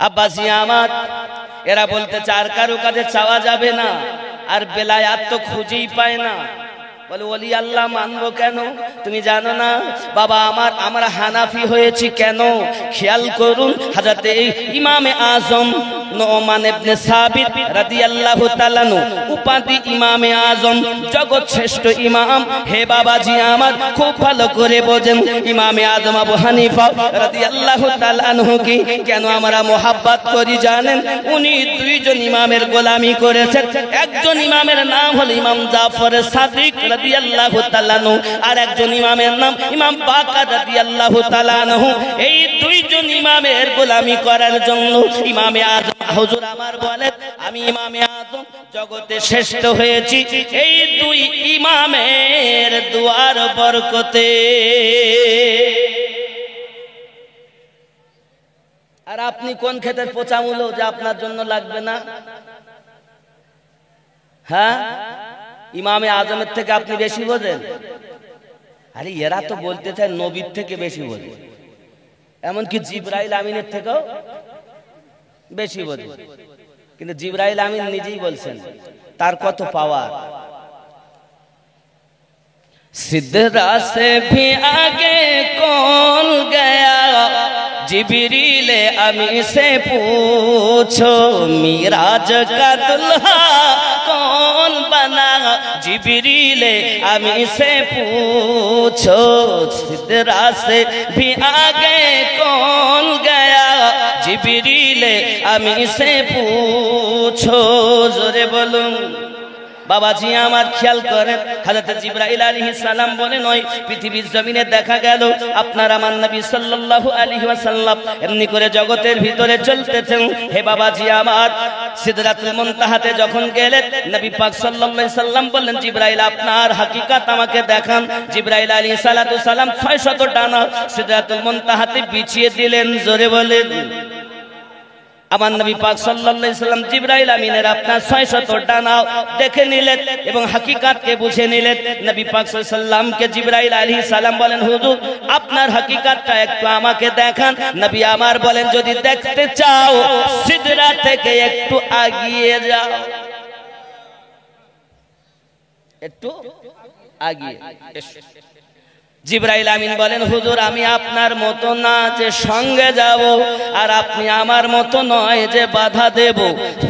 আব্বাসি আমার, এরা বলতে চার কারো কাছে চাওয়া যাবে না, আর বেলায়াত তো খুঁজেই পায় না। বলে ওলি আল্লাহ মানবো কেন? তুমি জানো না বাবা আমার, আমরা হানাফি হয়েছি কেন? খেয়াল করুন, হযরতে ইমামে আজম নোমান ইবনে সাবিত রাদিয়াল্লাহু তাআলা আনহু উপাধি ইমামে আজম, জগৎ শ্রেষ্ঠ ইমাম। হে বাবাজি আমার, খুব ভালো করে বোঝেন, ইমামে আজম আবু হানিফা রাদিয়াল্লাহু তাআলা আনহু কি কেন আমরা মোহাব্বত করি জানেন? উনি দুইজন ইমামের গোলামি করেছেন। একজন ইমামের নাম হলো ইমাম জাফর সাদিক রাদিয়াল্লাহু তাআলা আনহু, আর একজন ইমামের নাম ইমাম বাকার রাদিয়াল্লাহু তাআলা আনহু। এই দুইজন ইমামের গোলামি করার জন্য ইমামে আজম হুজুর আমার বলেন, আমি ইমামে আজম জগতে শ্রেষ্ঠ হয়েছি এই দুই ইমামের দুয়ার বরকতে। আর আপনি কোন ক্ষেতের পচা মূলো যে আপনার জন্য লাগবে না? হ্যাঁ, ইমামে আজমের থেকে আপনি বেশি বোঝেন? আরে এরা তো বলতে চায় নবীর থেকে বেশি বোঝে, এমনকি জিবরাইল আমিনের থেকেও বেশি বোঝে। কিন্তু জিবরাইল আমিন নিজেই বলছেন তার কত পাওয়ার। सिदरा से भी आगे कौन गया, जिब्रील अमी से पूछो, मिराज का दुल्हा कौन बना, जिब्रील अमी से पूछो। सिदरा से भी आगे कौन गया, जिब्रील अमी से पूछो। जोरे बोलूं বাবাজি আমার, খেয়াল করেন, হযরত জিবরাইল আলাইহিস সালাম বলেন ওই পৃথিবীর জমিনে দেখা গেল আপনার আমার নবী সাল্লাল্লাহু আলাইহি ওয়াসাল্লাম এমনি করে জগতের ভিতরে চলতেছেন। হে বাবাজি আমার, সিদরাতুল মুনতাহাতে যখন গেলেন, নবী পাক সাল্লাল্লাহু আলাইহি সাল্লাম বললেন, জিবরাইল আপনার হাকিকাত আমাকে দেখান। জিবরাইল আলাইহিস সালাতু সালাম 600 ডানা সিদরাতুল মুনতাহাতে বিছিয়ে দিলেন। জোরে বলেন, আমার নবী পাক সাল্লাল্লাহু আলাইহি সাল্লাম জিবরাইল আমিনের আপনার 600 ডানা দেখে নিলেন এবং হাকিকাতকে বুঝে নিলেন। নবী পাক সাল্লাল্লাহু আলাইহি সাল্লামকে জিবরাইল আলাইহিস সালাম বলেন, হুজুর আপনার হাকিকাতটা একটু আমাকে দেখান। নবী আমার বলেন, যদি দেখতে চাও সিদরা থেকে একটু আগিয়ে যাও, একটু আগিয়ে এসো। জিবরাইল আমিন বলেন, হুজুর আমি আপনার মতো না যে সঙ্গে যাব, আর আপনি আমার মতো নয় যে বাধা দেব।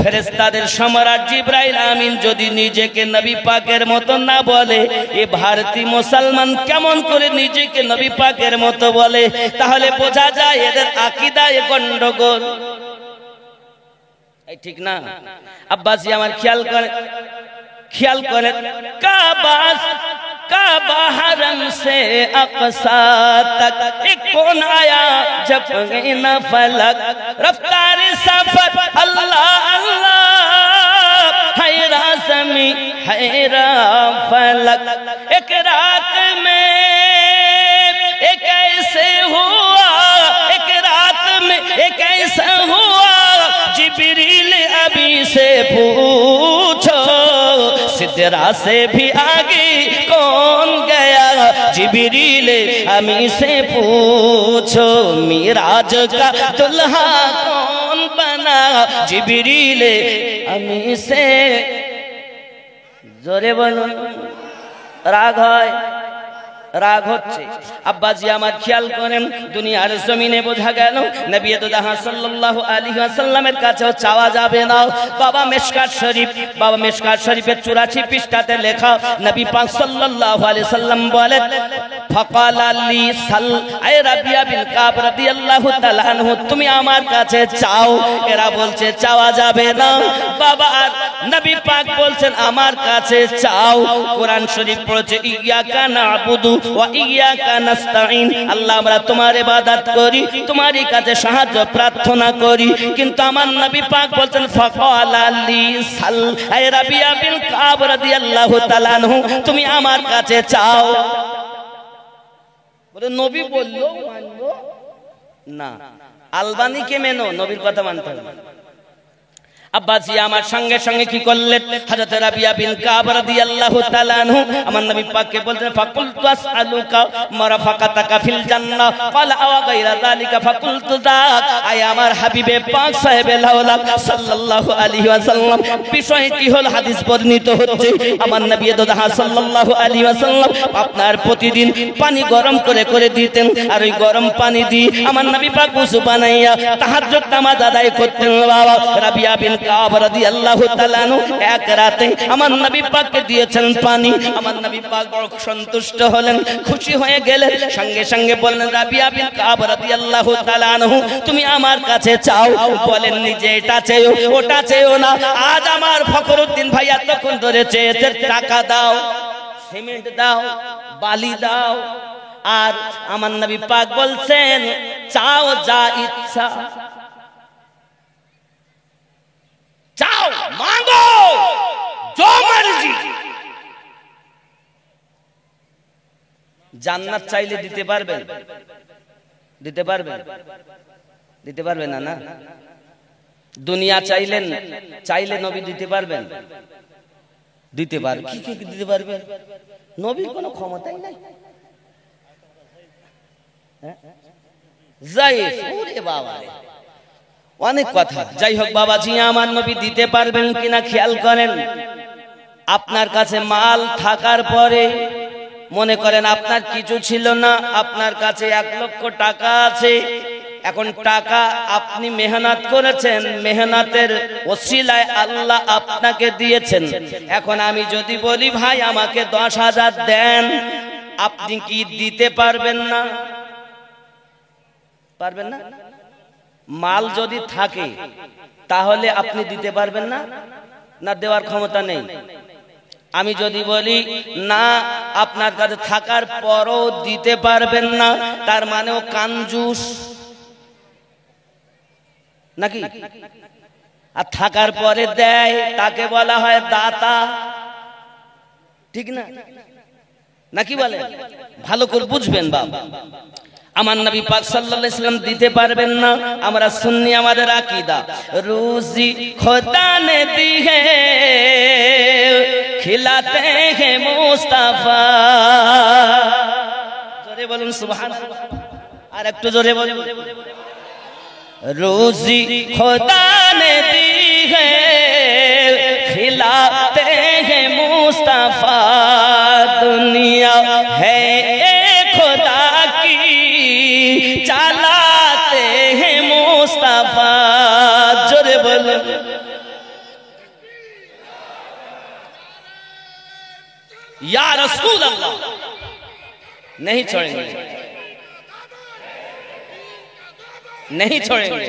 ফেরেশতাদের সম্রাট জিবরাইল আমিন যদি নিজেকে নবী পাকের মতো না বলে, এ ভারতীয় মুসলমান কেমন করে নিজেকে নবী পাকের মতো বলে? তাহলে বোঝা যায় এদের আকীদায় গন্ডগোল। এই ঠিক না? আব্বাসি আমার, খেয়াল করেন, খেয়াল করেন, काबा हरम से अक़सा तक एक कौन आया जब गई न फलक, रफ्तार सफर अल्लाह अल्लाह, हैरा ज़मीं हैरा फलक। एक रात में एक ऐसे हुआ, एक रात में एक ऐसा हुआ, जिब्रील अभी से पूछो, सिदरा से भी आगे कौन गया, जिब्रील अमी से पूछो। मिराज का दुल्हा कौन बना, जिब्रील अमी से। जोरे बोलो, राग है, রাগ হচ্ছে। আব্বাজি আমার খেয়াল করেন, দুনিয়ার জমিনে বোঝা গেল নবী দুদাহা সাল্লাল্লাহু আলাইহি ওয়াসাল্লামের কাছেও চাওয়া যাবে না। বাবা মেশকাত শরীফ, বাবা মেশকাত শরীফের 84 পৃষ্ঠাতে লেখা, নবী পাক সাল্লাল্লাহু আলাইহি সাল্লাম বলেন, ফাকালা লি সাল আই রাবিয়া বিন কাব রাদিয়াল্লাহু তাআলা আনহু, তুমি আমার কাছে চাও। এরা বলছে চাওয়া যাবে না। বাবা আর নবী পাক বলছেন আমার কাছে চাও। কোরআন শরীফ পড়েছে, ইয়াকা নাবুদু ওয়া ইয়াকা নাস্তাইন, আল্লাহ আমরা তোমার ইবাদত করি, তোমারই কাছে সাহায্য প্রার্থনা করি। কিন্তু আমার নবী পাক বলছেন, ফাকালা লি সাল আই রাবিয়া বিন কাব রাদিয়াল্লাহু তাআলা আনহু, তুমি আমার কাছে চাও। বলে নবী বললো মানবো না, আলবানীকে মেনো, নবীর কথা মানতে হবে। আব্বাজি আমার সঙ্গে সঙ্গে কি করলেন? হযরত রাবিয়া বিন কাব রাদিয়াল্লাহু তাআলা আনহু আমার নবী পাককে বলতেন, ফাকুলতু আসআলুকা মারাফাকাতাকা ফিল জান্নাহ ক্বালা আও গায়রা যালিকা ফাকুলতু যাক। আয় আমার হাবিবে পাক সাহেবে লাউলা সাল্লাল্লাহু আলাইহি ওয়াসাল্লাম, বিষয়টি হলো হাদিস বর্ণিত হচ্ছে আমার নবী দোহা সাল্লাল্লাহু আলাইহি ওয়াসাল্লাম আপনার প্রতিদিন পানি গরম করে করে দিতেন, আর ওই গরম পানি দিয়ে আমার নবী পাক ওযু বানাইয়া তাহাজ্জুদ নামাজ আদায় করতেন। বাবা রাবিয়া বিন কাব রাদিয়াল্লাহু তাআলা আনহু এক রাতে আমার নবী পাককে দিয়েছেন পানি। আমার নবী পাক বড় সন্তুষ্ট হলেন, খুশি হয়ে গেলেন, সঙ্গে সঙ্গে বললেন, রাবিয়া বিন কাব রাদিয়াল্লাহু তাআলা আনহু তুমি আমার কাছে চাও। বলেননি যে এটা চেয়েও ওটা চেয়েও না, আজ আমার ফখরুদ্দিন ভাই এতক্ষণ ধরে চেয়েছে টাকা দাও, সিমেন্ট দাও, বালি দাও, আর আমার নবী পাক বলছেন চাও যা ইচ্ছা, চাও মাঙ্গো जो मर्जी। জান্নাত চাইলে দিতে পারবেন? দিতে পারবেন? দিতে পারবেন না? না। দুনিয়া চাইলেন, চাইলে নবী দিতে পারবেন? দিতে পারবেন। কি কি দিতে পারবেন? নবীর কোনো ক্ষমতাই নাই। জায়েফ, ওরে বাবা রে, অনেক কথা। যাই হোক বাবাজি আমার নবী দিতে পারবেন কিনা খেয়াল করেন। আপনার কাছে মাল থাকার পরে মনে করেন আপনার কিছু ছিল না, আপনার কাছে 1 লক্ষ টাকা আছে। এখন টাকা আপনি মেহনত করেছেন, মেহনতের ওসিলায় আল্লাহ আপনাকে দিয়েছেন। এখন আমি যদি বলি ভাই আমাকে 10,000 দেন, আপনি কি দিতে পারবেন না? পারবেন না? মাল যদি থাকে তাহলে আপনি দিতে পারবেন না? না দেওয়ার ক্ষমতা নেই? আমি যদি বলি না আপনার কাছে থাকার পরও দিতে পারবেন না, তার মানেও কাঞ্জুস নাকি? আর থাকার পরে দেয় তাকে বলা হয় দাতা, ঠিক না? নাকি বলেন? ভালো করে বুঝবেন বাবা। আমার নবী পাক সাল্লাল্লাহু আলাইহি ওয়াসাল্লাম দিতে পারবেন না। আমরা সুন্নি, আমাদের আকীদা রুজি খোদা ने दी है खिलाते हैं मुस्ताफा। জোরে বলুন সুবহানাল্লাহ, আর একটু জোরে বলুন। রুজি খোদা ने दी है खिलाते हैं मुस्ताफा। दुनिया है खुदा की चालाते हैं मुस्ताफा। जोरे बोलो या रसूल अल्लाह। नहीं छोड़ेंगे, नहीं छोड़ेंगे।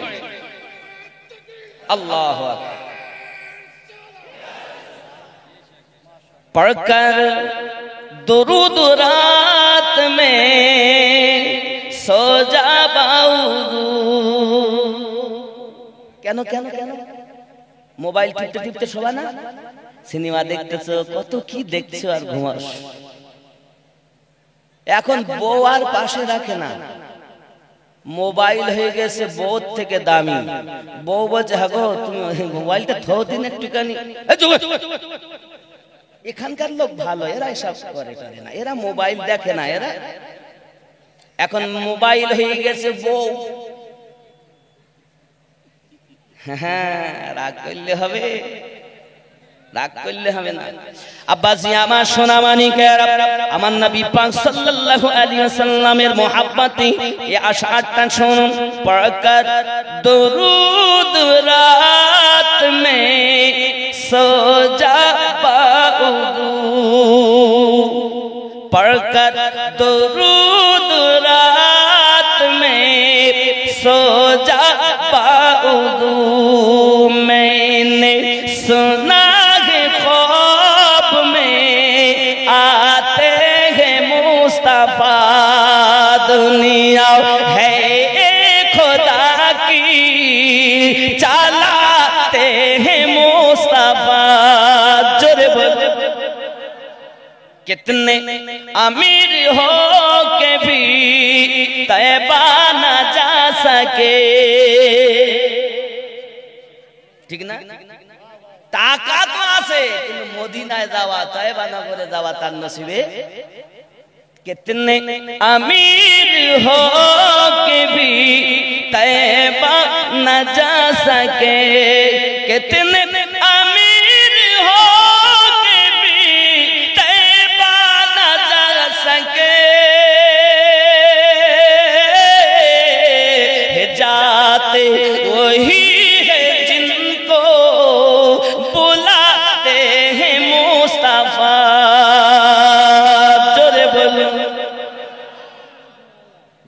अल्लाह अकबर। पढ़कर दुरूद रात में सो जा बाऊ। কেন কেন কেন? মোবাইল টিপতে টিপতে শোবা না? সিনেমা দেখতেছো, কত কি দেখছো আর ঘুমাস। এখন বউ আর পাশে রাখে না, মোবাইল হয়ে গেছে বউর থেকে দামি। বউ বলছে হ্যাঁ গো তুমি মোবাইলটা থো দিন একটুখানি। এখানকার লোক ভালো, এরা এসব করে না, এরা মোবাইল দেখে না। এরা এখন মোবাইল হয়ে গেছে বউ। হ্যাঁ, রাগ করলে হবে? রাগ করলে হবে না। আব্বাজি আমার সোনা মানিকের, আমার নবী পাক সাল্লাল্লাহু আলাইহি ওয়াসাল্লামের মোহাব্বতে এই আশারটা শুনুন। পড়কর দুরুদ রাত মে সো যা বাউদু। पढ़कर दुरूद रात में सो जा पाऊँ। मैंने सुना है ख्वाब में आते हैं मुस्तफा। दुनिया है खुदा की चलाते हैं मुस्तफा। जोरे बोल। कितने अमीर हो के भी तैबा न जा सके। ঠিক না? টাকা তো আছে, কিন্তু মদিনায় যাওয়া, তয়বা নগরে যাওয়া তার নসিবে कितने अमीर हो के भी तैबा न जा सके, कितने अमीर हो के भी तैबा न जा सके, जाते वही है जिनको बुलाते हैं मुस्तफा।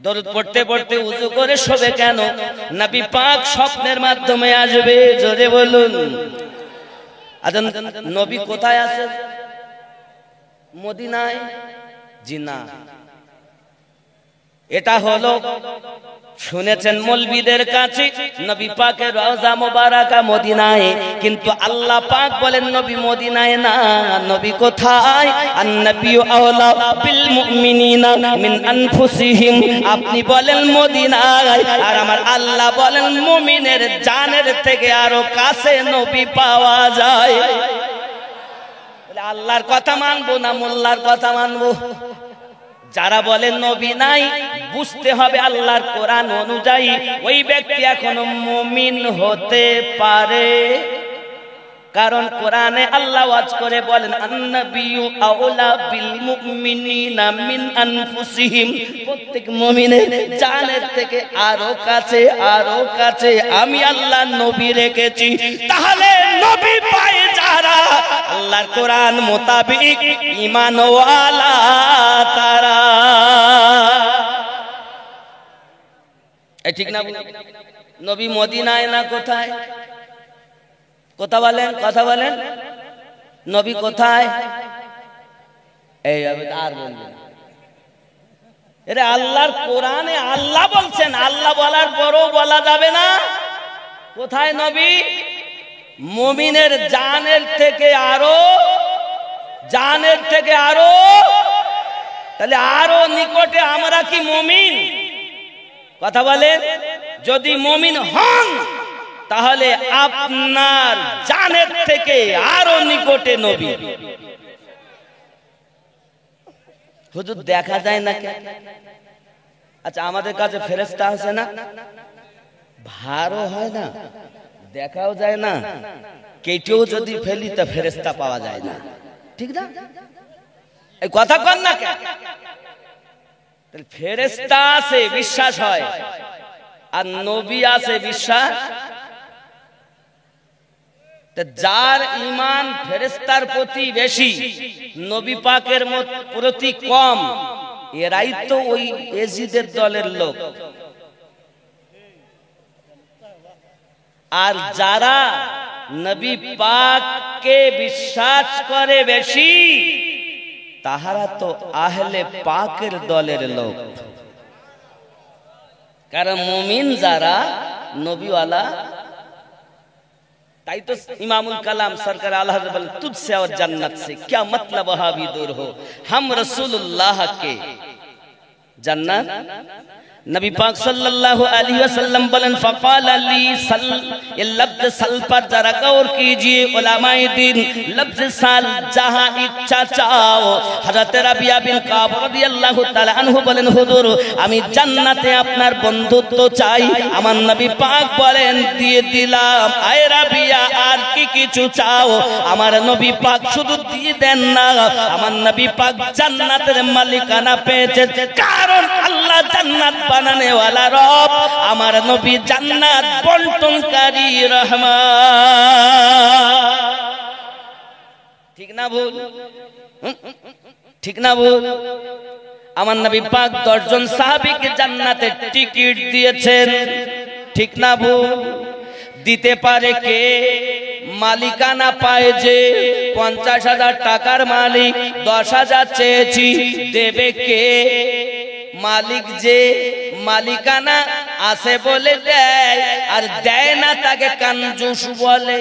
দরুদ পড়তে পড়তে উযু করে শোবে কেন? নবী পাক স্বপ্নের মাধ্যমে আসবে। জোরে বলুন। আচ্ছা, নবী কোথায় আছে? মদিনায়? জি না, এটা হলো শুনেছেন মৌলবীদের কাছে নবী পাকের রওজা মুবারাকা মদিনায়, কিন্তু আল্লাহ পাক বলেন নবী মদিনায় না। নবী কোথায়? আন-নবিয়্যু আওলা বিল মুমিনিনা মিন আনফুসিহিম। আপনি বলেন মদিনায়, আর আমার আল্লাহ বলেন মুমিনের জানের থেকে আরো কাছে নবী পাওয়া যায়। বলে আল্লাহর কথা মানবো না মোল্লার কথা মানবো? যারা বলেন নবী নাই, বুঝতে হবে আল্লাহর কোরআন অনুযায়ী ওই ব্যক্তি এখনো মুমিন হতে পারে। কারণ কোরআনে আল্লাহ ওয়াজ করে বলেন আন-নবিয়্যু আওলা বিল মুমিনিনা মিন আনফুসিহিম। প্রত্যেক মুমিনের জানের থেকে আরো কাছে, আরো কাছে আমি আল্লাহ নবী রেখেছি। তাহলে নবী পায় যারা আল্লাহর কোরআন মোতাবেক ঈমানওয়ালা তারা। ঠিক না? নবী মদিনায় না কোথায়? কথা বলেন, কথা বলেন। নবী কোথায়? এই আর বলবেন এরে আল্লাহর কোরআনে আল্লাহ বলছেন, আল্লাহ বলার পরও বলা যাবে না কোথায় নবী? মুমিনের জানের থেকে আরো, জানের থেকে আরো। তাহলে আরো নিকটে আমরা কি মুমিন? কথা বলেন। যদি মুমিন হন তাহলে আপনার জানের থেকে আরো নিকটে নবী। হুজুর দেখা যায় না কেন? আচ্ছা, আমাদের কাছে ফেরেশতা আছে না? ভারও হয় না, দেখাও যায় না, কেটেও যদি ফেলি তা ফেরেশতা পাওয়া যায় না। ঠিক না? এই কথা কন না কেন? ফেরেশতা আছে বিশ্বাস হয়, আর নবী আছে বিশ্বাস। যার ঈমান ফেরেশতার প্রতি বেশি, নবী পাকের প্রতি কম, এরাই তো ওই এজিদের দলের লোক। আর যারা নবী পাককে বিশ্বাস করে বেশি, তাহারা তো আহলে পাকের দলের লোক। কারণ মুমিন যারা নবীওয়ালা, তাই তো ইমামুল কালাম সরকার আলা হযরত বলেন তুঝসে और जन्नत से क्या मतलब वहाबी दूर हो, हम रसूलुल्लाह के जन्नत। नबी पाक सल्लल्लाहु अलैहि वसल्लम बोलेन फकाल ली सल, ये लफ्ज सल पर जरा गौर कीजिए उलमाए दीन। लफ्ज साल जहां इच्छा चाओ। हजरत रबिया बिन काब রাদিয়াল্লাহু তাআলা আনহু বলেন হুজুর আমি জান্নাতে আপনার বন্ধুত্ব চাই। আমার নবী পাক বলেন দিয়ে দিলাম। আয় রাবিয়া আর কি কিছু চাও? আমার নবী পাক শুধু দিয়ে দেন না, আমার নবী পাক জান্নাতের মালিকানা পেয়েছে। কারণ আল্লাহ জান্নাত বানানে वाला রব, আমার নবী জান্নাত বন্টনকারী রহমান। ঠিক না ভুল? ঠিক না ভুল? আমার নবী পাক 10 জন সাহাবীকে জান্নাতের টিকিট দিয়েছেন। ঠিক না ভুল? দিতে পারে কে? মালিকানা পায় যে, 50,000 টাকার মালিক 10,000 চেয়েছি, দেবে কে? মালিক যে মালিকানা আছে বলে দেয়, আর দেয় না তাকে কানজুস বলে।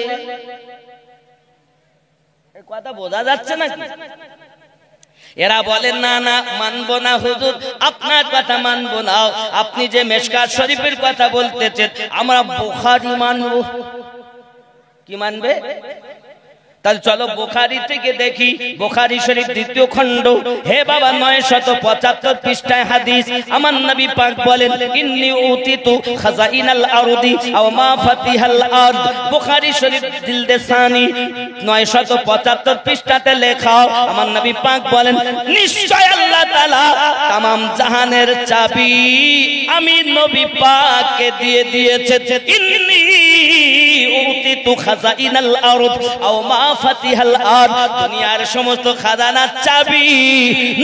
এই কথা বোঝা যাচ্ছে নাকি? এরা বলেন না না মানবো না হুজুর, আপনার কথা মানবো না। আপনি যে মিশকাত শরীফের কথা বলতেছেন, আমরা বুখারী মানবো। কি মানবে? তাহলে চলো বুখারী থেকে দেখি, বুখারী শরীফ দ্বিতীয় খণ্ড, হে বাবা 975 পৃষ্ঠায় হাদিস। আমার নবী পাক বলেন, ইন্নী উতিতু খাজাইনাল আরদি আও মা ফাতিহাল আরদ। বুখারী শরীফ জিলদে সানি 975 পৃষ্ঠাতে লেখা, আমার নবী পাক বলেন, নিশ্চয় আল্লাহ তাআলা तमाम জাহানের চাবি আমি নবী পাককে দিয়ে দিয়েছে। ইন্নী উতিতু খাজাইনাল আরদ আও মা ফাতিহাল আরদ। দুনিয়ার সমস্ত খাজানার চাবি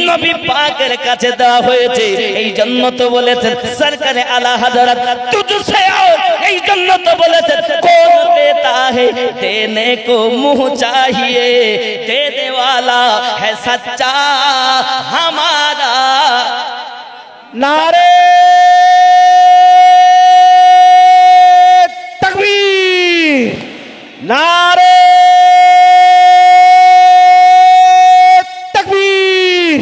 নবী পাকের কাছে দেওয়া হয়েছে। এই জন্য তো বলেছেন সরকারে আলা হযরত তুঝসে আও, এই জন্য তো বলেছেন কোন দেতা है देने को मुंह चाहिए, देने वाला है सच्चा हमारा। नारे तकबीर, नारे तकबीर,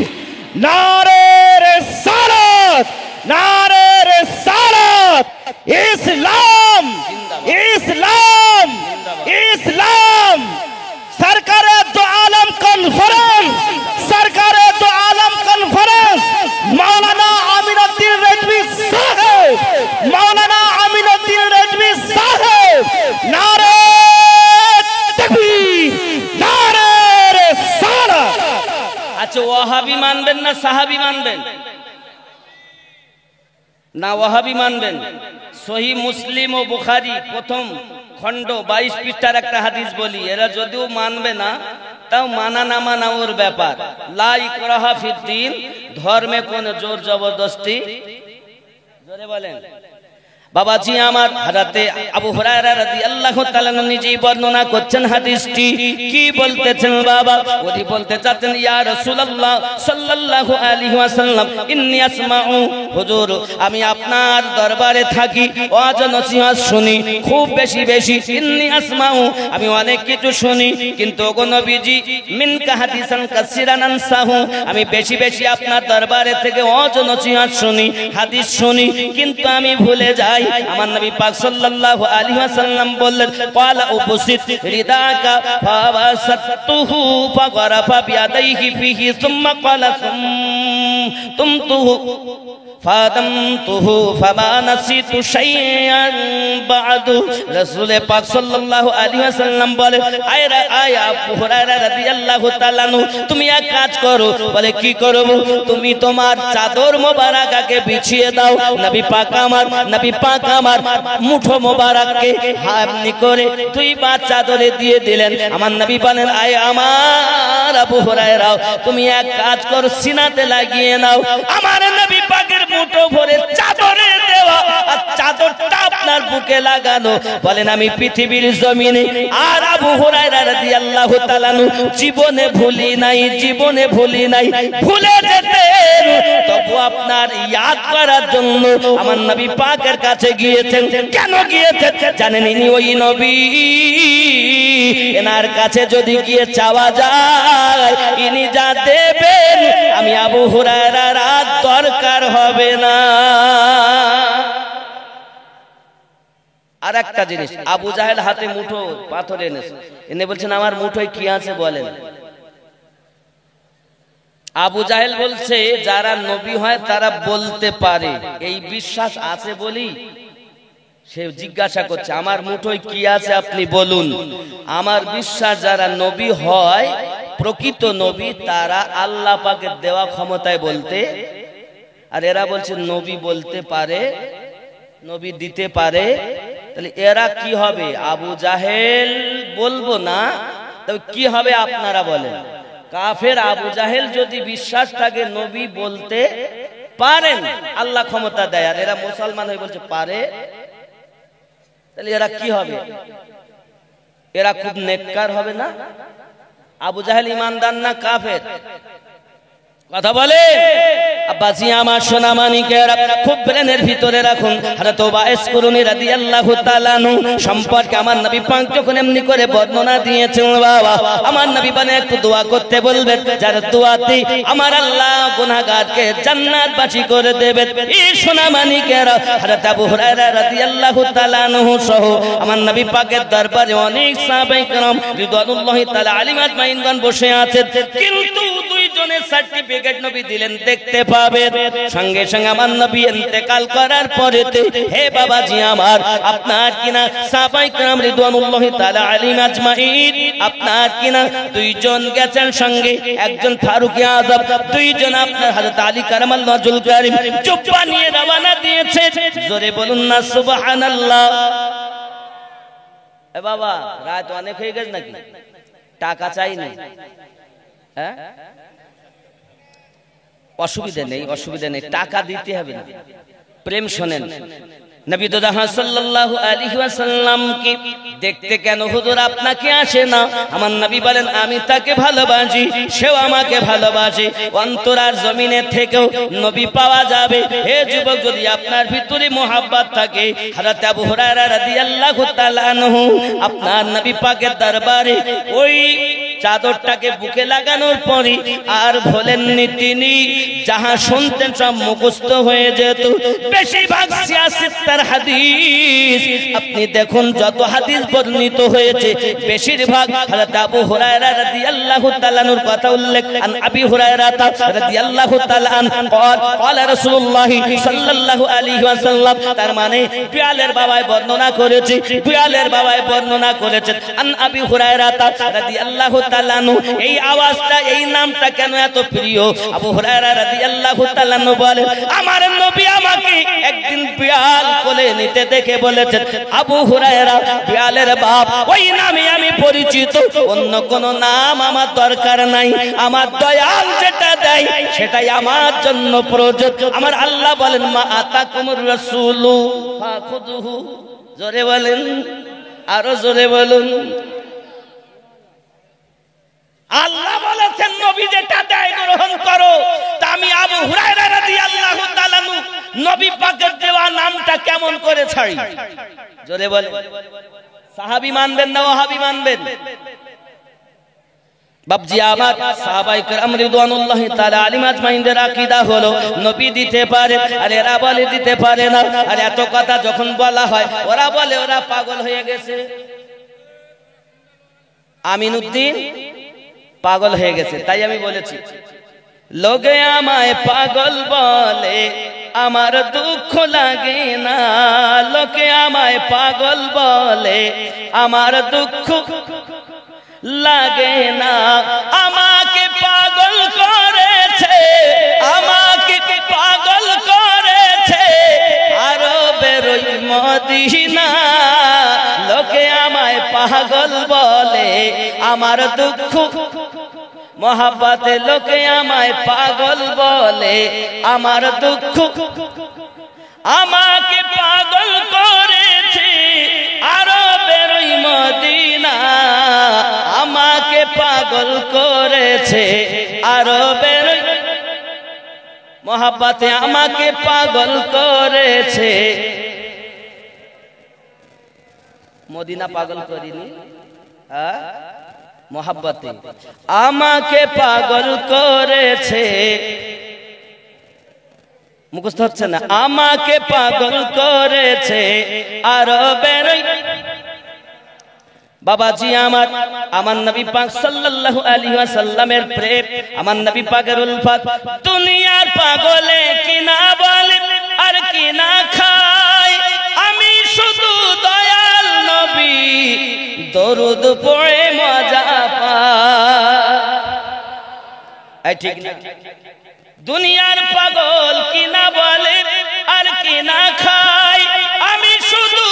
नारे रिसालत, नारे रिसालत। इस्लाम इस्लाम इस्लाम। सरकारे दो आलम कॉन्फ्रेंस, सरकारे दो आलम कॉन्फ्रेंस, मौलाना अमीनुद्दीन रिजवी साहब, मौलाना अमीनुद्दीन रिजवी साहब, नारे तकबीर, नारे रिसालत। अच्छा ওয়াহাবি মানবেন না সাহাবী মানবেন? না ওয়াহাবি মানবেন? সহি মুসলিম ও বুখারী প্রথম খণ্ড 22 পৃষ্ঠার একটা হাদিস বলি, এরা যদিও মানবে না তাও মানা না মানা ওর ব্যাপার। লা ইকরাহা ফিদ্দিন, ধর্মে কোন জোর জবরদস্তি, জোরে বলেন বাবাজি আমার। হযরতে আবু হুরায়রা রাদিয়াল্লাহু তাআলা নিজেই বর্ণনা করছেন হাদিসটি। কি বলতেছেন বাবা? উনি বলতে চাচ্ছেন, ইয়া রাসূলুল্লাহ সাল্লাল্লাহু আলাইহি ওয়াসাল্লাম, ইন্নী আসমাউ, হুজুর আমি আপনার দরবারে থাকি, ওয়াজ নসিহত শুনি খুব বেশি বেশি। ইন্নী আসমাউ, আমি অনেক কিছু শুনি, কিন্তু ওগো নবীজি মিনকা হাদিসান কাসিরান আনসাহু, আমি বেশি বেশি আপনার দরবারে থেকে ওয়াজ নসিহত শুনি, হাদিস শুনি, কিন্তু আমি ভুলে যাই। আমার নবী পাক সাল্লাল্লাহু আলাইহি ওয়াসাল্লাম বললেন, ক্বালা উবসিত রিদাকা ফাওয়াসাতুহু ফাগরাফা বিয়াদাইহি ফিহি সুম্মা ক্বালা তুমতুহু ফাদামতুহু ফামা নাসিতু শাইআন বা'দু। রাসূল পাক সাল্লাল্লাহু আলাইহি ওয়াসাল্লাম বলে, আয় আবু হুরায়রা রাদিয়াল্লাহু তাআলা আনহু, তুমি এক কাজ করো। বলে কি করব? তুমি তোমার চাদর মোবারকাকে বিছিয়ে দাও। নবী পাক আমার মুঠো মোবারককে হামনি করে দুই পা চাদরে দিয়ে দিলেন। আমার নবী বলেন, আয় আমার আবু হুরায়রা, তুমি এক কাজ করো, সিনাতে লাগিয়ে নাও। আমার নবী পাকের মুঠো ভরে চাদরে দেওয়া আর চাদরটা আপনার বুকে লাগানো। বলেন আমি পৃথিবীর জমিনে আর আবু হুরায়রা রাদিয়াল্লাহু তাআলা জীবনে ভুলি নাই, জীবনে ভুলি নাই। ভুলে যেতেন তবু আপনার ইয়াদ করার জন্য আমার নবী পাকের কাছে গিয়েছেন। কেন গিয়েছেন জানেন? ইনি ওই নবী, এনার কাছে যদি গিয়ে চাওয়া যায় ইনি যা দেবেন আমি আবু হুরায়রার আর দরকার হবে না। আর একটা জিনিস, আবু জাহেল হাতে মুঠো পাথর এনেছে, এনে বলছেন আমার মুঠোয় কি আছে বলেন। আবু জাহেল বলছে যারা নবী হয় তারা বলতে পারে, এই বিশ্বাস আছে বলি সে জিজ্ঞাসা করছে আমার মুঠোয় কি আছে আপনি বলুন। আমার বিশ্বাস যারা নবী হয়, প্রকৃত নবী, তারা আল্লাহ পাকের দেওয়া ক্ষমতায় বলতে। আর এরা বলছে নবী বলতে পারে, নবী দিতে পারে। তাহলে এরা কি হবে? আবু জাহেল বলবো না, তবে কি হবে আপনারা বলেন। কাফের আবু জাহেল যদি বিশ্বাস থাকে নবী বলতে পারেন, আল্লাহ ক্ষমতা দেয়, আর এরা মুসলমান হয়ে বলছে পারে, তাহলে এরা কি হবে? এরা খুব নেককার হবে না? আবু জাহেল ইমানদার না কাফের? কথা বলে আব্বাজি আমার সোনা মানিকেরা খুব ব্রেনের ভিতরে রাখুন। হযরত ওয়াইস কুরুনি রাদিয়াল্লাহু তাআলা আনহু সম্পর্কে আমার নবী পাক যখন এমনি করে বর্ণনা দিয়েছেন, বাবা আমার নবী বলে একটু দোয়া করতে বলবেন, যার দোয়াতে আমার আল্লাহ গুনাহগারকে জান্নাতবাসী করে দেবেন। এই সোনা মানিকেরা হযরত আবু হুরায়রা রাদিয়াল্লাহু তাআলা আনহু সহ আমার নবী পাকের দরবারে অনেক সাহাবায়ে কেরাম রিদওয়ানুল্লাহি তাআলা আলাইহিম আজমাইনগণ বসে আছেন, কিন্তু দুইজনের সার্টিফিকেট নবী দিলেন দেখতে পাবেন। সঙ্গে সঙ্গে আমার নবী ইন্তেকাল করার পরেতে হে বাবাজি আমার, আপনার কিনা সাহাবায়ে কেরাম রিদওয়ানুল্লাহি তাআলা আলাইহিম আজমাইন আপনার কিনা দুইজন গেছেন সঙ্গে, একজন ফারুক আযম, দুইজন আপনার হযরত আলী কারামাল্লাহু ওয়াজহুল কারীম জুব্বা নিয়ে রওনা দিয়েছে। জোরে বলুন না সুবহানাল্লাহ। এ বাবা রাত অনেক হয়ে গেছে নাকি? টাকা চাইনি, হ্যাঁ অসুবিধা নেই, অসুবিধা নেই, টাকা দিতে হবে না। প্রেম শোনেন, নবী তো সাল্লাল্লাহু আলাইহি ওয়াসাল্লাম কি দেখতে কেন হুজুর আপনাকে আসে না? আমার নবী বলেন আমি তাকে ভালোবাসি, সেও আমাকে ভালোবাসে। অন্তরার জমিনে থেকেও নবী পাওয়া যাবে। হে যুবক, যদি আপনার ভিতরে মোহাব্বত থাকে, হযরত আবু হুরায়রা রাদিয়াল্লাহু তাআলা আনহু আপনার নবী পাকের দরবারে ওই চাদরটাকে বুকে লাগানোর পরে আর ভোলেননি তিনি, যাহা শুনতেন সব মুখস্থ হয়ে যেত। বেশিরভাগ সিয়াসিত্তার হাদিস আপনি দেখুন, যত হাদিস বর্ণিত হয়েছে বেশিরভাগ হযরত আবু হুরায়রা রাদিয়াল্লাহু তাআলা আনহুর কথা উল্লেখ। আন আবি হুরায়রা রাদিয়াল্লাহু তাআলা আনহু قال রাসূলুল্লাহ সাল্লাল্লাহু আলাইহি ওয়াসাল্লাম, তার মানে বিয়ালের বাবাই বর্ণনা করেছে, বিয়ালের বাবাই বর্ণনা করেছেন। আন আবি হুরায়রা রাদিয়াল্লাহু তাআলা আনহু, এই আওয়াজটা এই নামটা কেন এত প্রিয়? আবু হুরায়রা রাদিয়াল্লাহু তাআলা আনহু বলেন আমার নবী আমাকে একদিন বিয়াল কোলে নিতে দেখে বলেছেন, আবু হুরায়রা বিয়ালের বাপ, ওই নামে আমি পরিচিত, অন্য কোন নাম আমার দরকার নাই, আমার দয়াল যেটা দেয় সেটাই আমার জন্য প্রযোজ্য। আমার আল্লাহ বলেন মা আতাকুমুর রাসূলু ফাখুযুহু। জোরে বলেন, আরো জোরে বলুন। আল্লাহ বলেছেন নবী যেটা দেয় গ্রহণ করো। তা আমি আবু হুরায়রা রাদিয়াল্লাহু তাআলা আনহু নবী পাকের দেওয়া নামটা কেমন করে ছাড়ি? জোরে বলেন। সাহাবী মানবেন না ওয়াহাবী মানবেন? বাবজি আমার সাহাবায়ে কেরাম রিদওয়ানুল্লাহি তাআলা আলাইহিম আজমাইনদের আকীদা হলো নবী দিতে পারে, আর এরা বলে দিতে পারে না। আর এত কথা যখন বলা হয় ওরা বলে ওরা পাগল হয়ে গেছে। আমিনউদ্দিন পাগল হয়ে গেছে। তাই আমি বলেছি লোকে আমায় পাগল বলে আমার দুঃখ লাগে না, লোকে আমায় পাগল বলে আমার দুঃখ লাগে না। আমাকে পাগল করেছে, আমাকে পাগল করেছে আরবের ওই মদিনা। লোকে আমায় পাগল বলে আমার দুঃখ মহাব্বতে, লোকে আমায় পাগল বলে আমার দুঃখ। আমাকে পাগল করেছে আরবের ওই মদিনা, আমাকে পাগল করেছে আরবের মহাব্বতে, আমাকে পাগল করেছে। মদিনা পাগল করিনি, মহাব্বতে আমাকে পাগল করেছে। মুখস্থ হচ্ছে না, আমাকে পাগল করেছে আরবের। বাবাজি আমার, আমার নবী পাক সাল্লাল্লাহু আলাইহি ওয়াসাল্লামের প্রেম, আমার নবী পাকের উলফত, দুনিয়ার পাগলে কিনা বলে আর কিনা খায়, আমি শুধু দয়াল নবী দরুদ পড়ে মজা পাই। ঠিক না? দুনিয়ার পাগল কিনা বলে আর কিনা খায়, আমি শুধু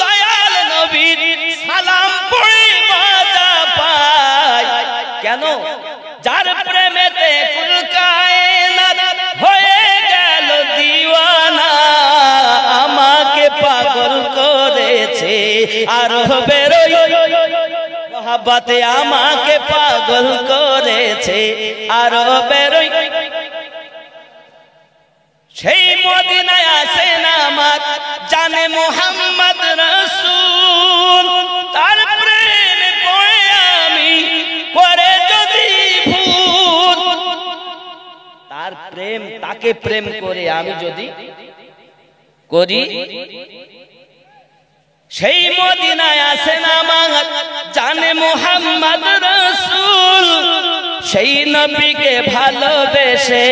দয়াল নবীর সালাম পড়ে মজা পাই। কেন? যার প্রেমেতে কুল কায়নাত হয়ে গেল দিওয়ানা, আমাকে পাগল করেছে আরবের মহাব্বতে, আমাকে পাগল করেছে আরবের সেই মদিনায় আছেন আমার জানে মোহাম্মদ রাসূল, তার প্রেমে পড়ে আমি করে যদি ভুল, তার প্রেম তাকে প্রেম করে আমি যদি করি, সেই মদিনায় আছেন আমার জানে মোহাম্মদ রাসূল, সেই নবীকে ভালোবেসে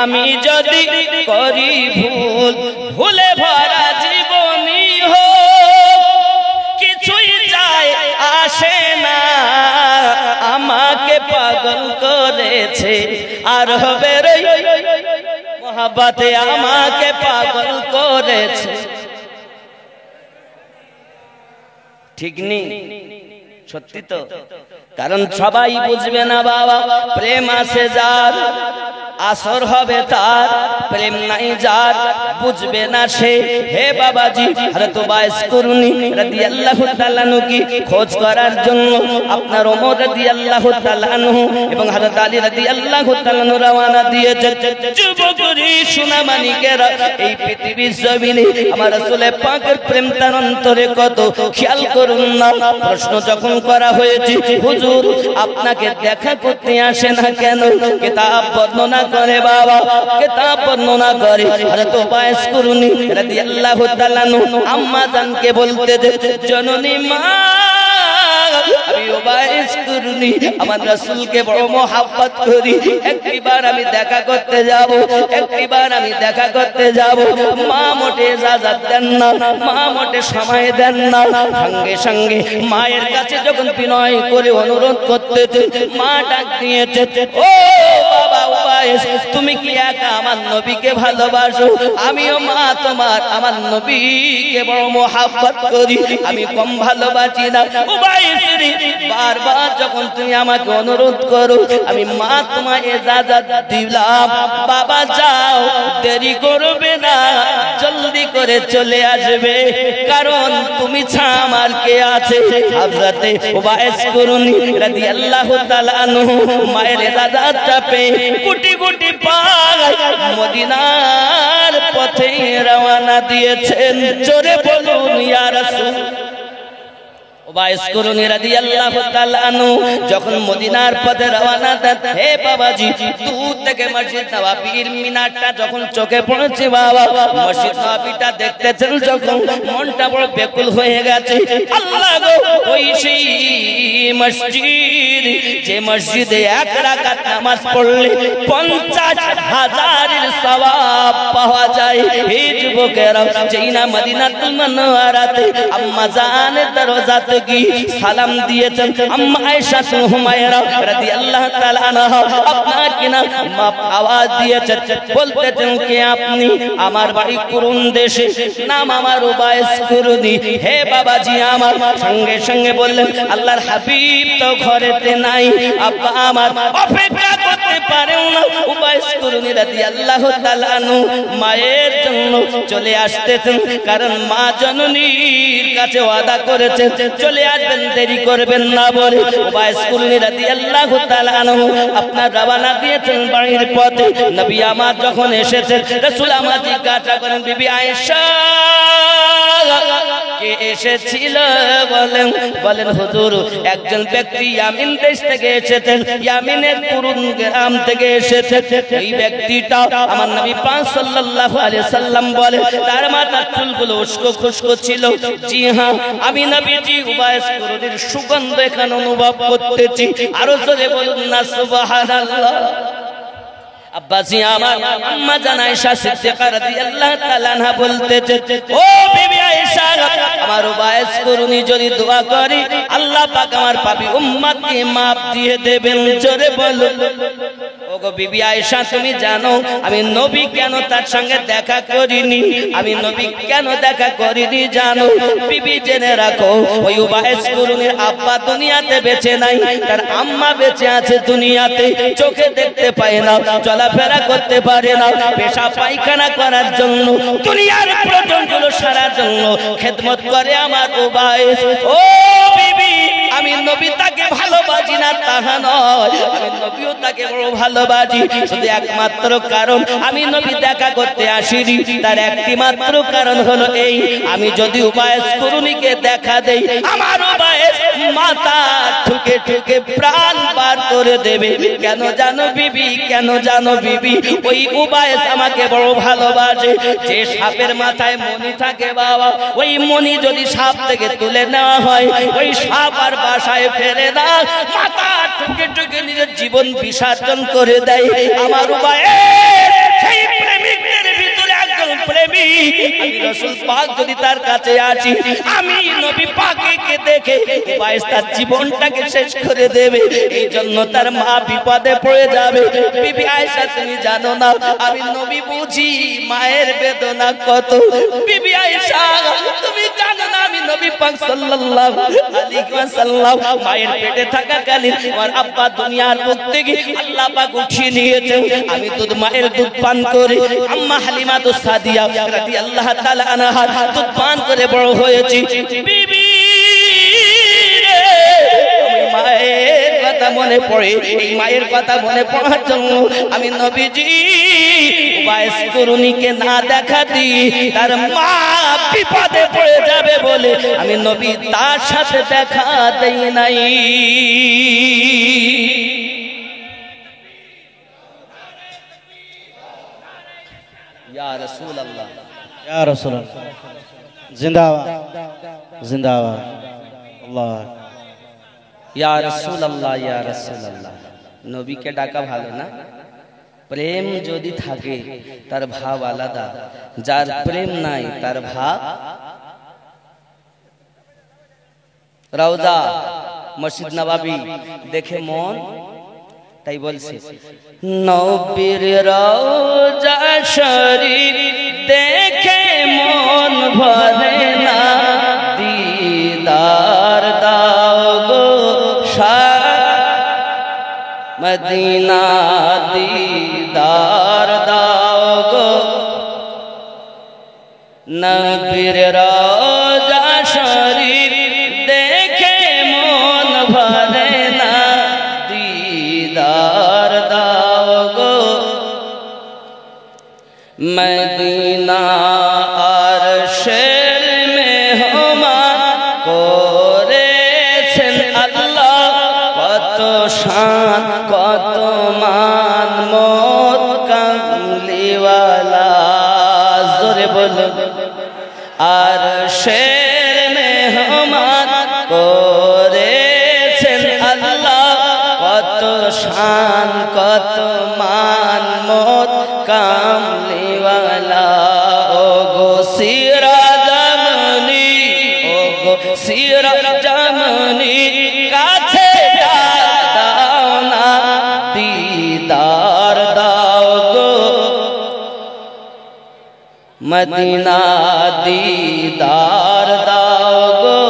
আমি যদি করি ভুল, ভুলে ভরা জীবনী হোক কিছুই যায় আসে না, আমাকে পাগল করেছে আর হবে রে মহব্বতে আমাকে পাগল করেছে। ঠিক নেই? সত্যি তো? কারণ সবাই বুঝবে না বাবা, প্রেম আছে যার আসর হবে তার, প্রেম নাই যার বুঝবে না সে। হে বাবাজি, হযরত উবাইস কুরনি রাদিয়াল্লাহু তাআলা আনহু কি খোঁজ করার জন্য আপনার ওমর রাদিয়াল্লাহু তাআলা আনহু এবং হযরত আলী রাদিয়াল্লাহু তাআলা আনহু রওনা দিয়েছেন। যুবকরি সোনামানিকেরা, এই পৃথিবীর জমিনে আমার রাসূল পাকের প্রেম তার অন্তরে কত খেয়াল করুন না। প্রশ্ন যখন করা হয়েছে, হুজুর আপনাকে দেখা করতে আসে না কেন? কিতাব বর্ণনা করে বাবা, কিতাব বর্ণনা করে হযরত উবাইস কুরনি রাদিয়াল্লাহু তাআলা আনহু আম্মা জানকে বলতে যে, জননী মা, আমি উবাইস কুরনি আমার রাসূলকে বড় মহব্বত করি, একবার আমি দেখা করতে যাব, একবার আমি দেখা করতে যাব। মা মোটে ইজাজত দেন না, মা মোটে সময় দেন না। সঙ্গে সঙ্গে মায়ের কাছে যখন বিনয় করে অনুরোধ করতেছে, মা ডাক দিয়েছে, ও বাবা উবাইস, তুমি কি একা আমার নবীকে ভালোবাসো? আমিও মা তোমার আমার নবীকে বড় মহব্বত করি, আমি কম ভালোবাসি না। উবাইস রে, বারবার যখন তুমি আমাকে অনুরোধ করো, আমি মা তোমায় ইজাজত দিলাম, বাবা যাও, দেরি করবে না, জলদি করে চলে আসবে, কারণ তুমি ছাড়া আমার কে আছে? হযরত উবাইস কুরনি রাদিয়াল্লাহু তাআলা আনহু মায়ের ইজাজতটা পেয়ে কোটি কোটি পায় মদিনার পথে রওনা দিয়েছেন। জোরে বলুন ইয়া রাসূল। উবাইস কুরনি রাদিয়াল্লাহু তাআলা আনহু যখন মদিনার পথে রওনা দেন, হে বাবাজি, দূর থেকে মসজিদ নববীর মিনারটা যখন চোখে পড়েছে বাবা, মসজিদ নববীটা দেখতেছেন যখন, মনটা বড় বেকুল হয়ে গেছে। আল্লাহ গো, ওই সেই মসজিদ যে মসজিদে এক রাকাত নামাজ পড়লে 50,000 সওয়াব পাওয়া যায়। হে যুবকেরা, যেই না মদিনাতুল মুনাওয়ারাতে আম্মা জানের দরজাতে সালাম দিয়েছেন, আম্মা আয়েশা হুমায়রা রাদিয়াল্লাহু তাআলা আনহা আপনাকে না আওয়াজ দিয়েছেন, বলতেছেন কে আপনি? আমার বাড়ি কুরুন দেশে, নাম আমার উবাইস কুরনি। হে বাবাজি আমার, সঙ্গে সঙ্গে বললেন, আল্লাহর হাবিব তো ঘরেতে নাই, আব্বা আমার অপেক্ষা করতে পারেও না। উবাইস কুরনি রাদিয়াল্লাহু তাআলা আনহু মায়ের জন্য চলে আসতেছেন, কারণ মা জননীর কাছে ওয়াদা করেছেন চলে আসবেন, দেরি করবেন না বলে। উবাইস কুরনি রাদিয়াল্লাহু তাআলা আনহু আপনার রওনা দিয়েছেন বাড়ির পথে। নবী আমার যখন এসেছেন, রাসূল আমার জিজ্ঞাসা করেন, বিবি আয়েশা কে এসেছিল? বলেন হুজুর, একজন ব্যক্তি ইয়ামিন দেশ থেকে এসেছেন, ইয়ামিনের কুরুন গ্রাম থেকে এসেছেন। এই ব্যক্তিটা আমার নবী পাক সাল্লাল্লাহু আলাইহি সাল্লাম বলে তার মাথার চুলগুলো উস্কো খুস্কো ছিল। জি হ্যাঁ, আমি নবীজি উবাইস কুরনির সুগন্ধ এখানে অনুভব করতেছি। আরো জোরে বলুন না সুবহানাল্লাহ। আব্বাজি আমার, আম্মা জান আয়েশা সিদ্দিকা রাদিয়াল্লাহু তাআলা আনহা বলতেছে, ও বিবি আয়েশা, আমার উবাইস কুরনি যদি দোয়া করি, আল্লাহ পাক আমার পাপী উম্মতকে maaf দিয়ে দেবেন। জোরে বলুন। ওগো বিবি আয়েশা, তুমি জানো আমি নবী কেন তার সঙ্গে দেখা করিনি? আমি নবী কেন দেখা করিনি জানো? বিবি জেনে রাখো, ওই উবাইস কুরনির আব্বা দুনিয়াতে বেঁচে নাই, তার আম্মা বেঁচে আছে দুনিয়াতে। চোখে দেখতে পায় না, চলাফেরা করতে পারে না, পেশাব পায়খানা করার জন্য, দুনিয়ার প্রয়োজনগুলো সারার জন্য খেদমত করে আমার উবাইস। ও বিবি, আমি নবী তাকে ভালোবাসি না, তা তাহা নয়, আমি নবীও তাকে বড় ভালোবাসি। শুধু একমাত্র কারণ আমি নবী দেখা করতে আসিনি, তার একটি মাত্র কারণ হলো এই, আমি যদি উবাইস কুরুনিকে দেখা দেই, আমার উবাইস মাথা ঠুকে ঠুকে প্রাণ বার করে দেবে। কেন জানো বিবি, কেন জানো বিবি, ওই উবাইস আমাকে বড় ভালোবাসে। যে সাপের মাথায় মণি থাকে বাবা, ওই মণি যদি সাপ থেকে তুলে নেওয়া হয়, ওই সাপ আর বাসায় ফেরে না, মাথা ঠুকে ঠুকে নিজের জীবন বিসর্জন করে দেয়। আমার উবাইস সেই প্রেমিকদের ভিতরে একজন প্রেমিক। আমি রাসূল পাক যদি তার কাছে আসি, আমি নবী পাককে দেখে উবাইস তার জীবনটাকে শেষ করে দেবে। এই জন্য তার মা বিপদে পড়ে যাবে। বিবি আয়েশা তুমি জানো না আমি নবী বুঝি মায়ের বেদনা কত। বিবি আয়েশা তুমি জানো না আমি নবী পাক সাল্লাল্লাহু আলাইহি ওয়াসাল্লাম মায়ের পেটে থাকাকালীন আমার আব্বা দুনিয়ার বুক থেকে আল্লাহ পাক উঠিয়ে নিয়েছে, আমি দুধ মায়ের দুধ পান করে আম্মা হালিমাতুস সাদিয়া রাদিয়াল্লাহু তাআলা আনহা দুধ পান করে বড় হয়েছি। বিবি মায়ের কথা মনে পড়ে, এই মায়ের কথা মনে পড়ার জন্য আমি নবীজি উবাইস কুরুনিকে না দেখা দিই, তার মা বিপদে পড়ে যাবে বলে আমি নবী তার সাথে দেখা দেই নাই। ইয়া রাসূলুল্লাহ, ইয়া রাসূলুল্লাহ, জিন্দাবাদ জিন্দাবাদ। আল্লাহ ইয়া রাসূলুল্লাহ, ইয়া রাসূলুল্লাহ। নবীকে ডাকা ভালো না? প্রেম যদি থাকে তার ভাব আলাদা, যার প্রেম নাই তার ভাব। রওজা মসজিদ নববী দেখে মন তাই বলছে, নবীর রওজা শরীফ দেখে মন ভরে না, দিদার দাও গো মদিনা, দিদার দাও গো নবীর রওজা শরীফ দেখে মন ভরে না, দিদার দাও গো মদিনা। আরশের মেহমান করেছেন আল্লাহ, কত শান কত মান মোদ কামলিওয়ালা। জোরে বলো, আরশের মেহমান করেছেন আল্লাহ, কত শান কত মান মোদ কামলিওয়ালা। ও গো সিরাজমনি, ও গো সিরাজমনি, কাছে দাও না, দিদার দাও গো মদিনা, দিদার দাও গো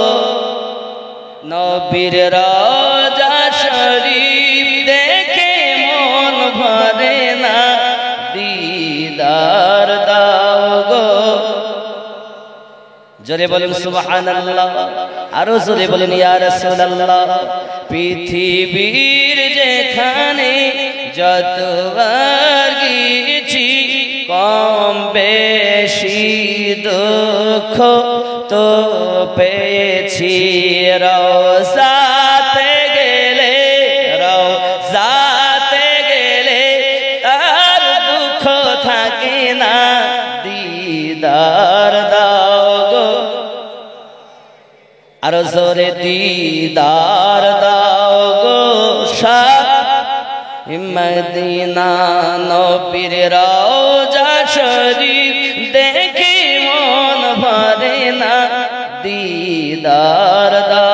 নবীর রওজা শরীফ দেখে মন ভরে না, দিদার দাও গো। জোরে বলেন সুবহানাল্লাহ, আরো জোরে বলেন ইয়া রাসূলুল্লাহ। পৃথিবীর যেখানে যতবার গেছি, কম বেশি দুঃখ তো পেয়েছি, রওজাতে গেলে, রওজাতে গেলে তার দুঃখ থাকে না, দিদার দাও গো আরো জোরে, দিদার দাও গো মদিনা। নবীর রওজা শরীফ দেখে মন ভরে না, দিদার দাও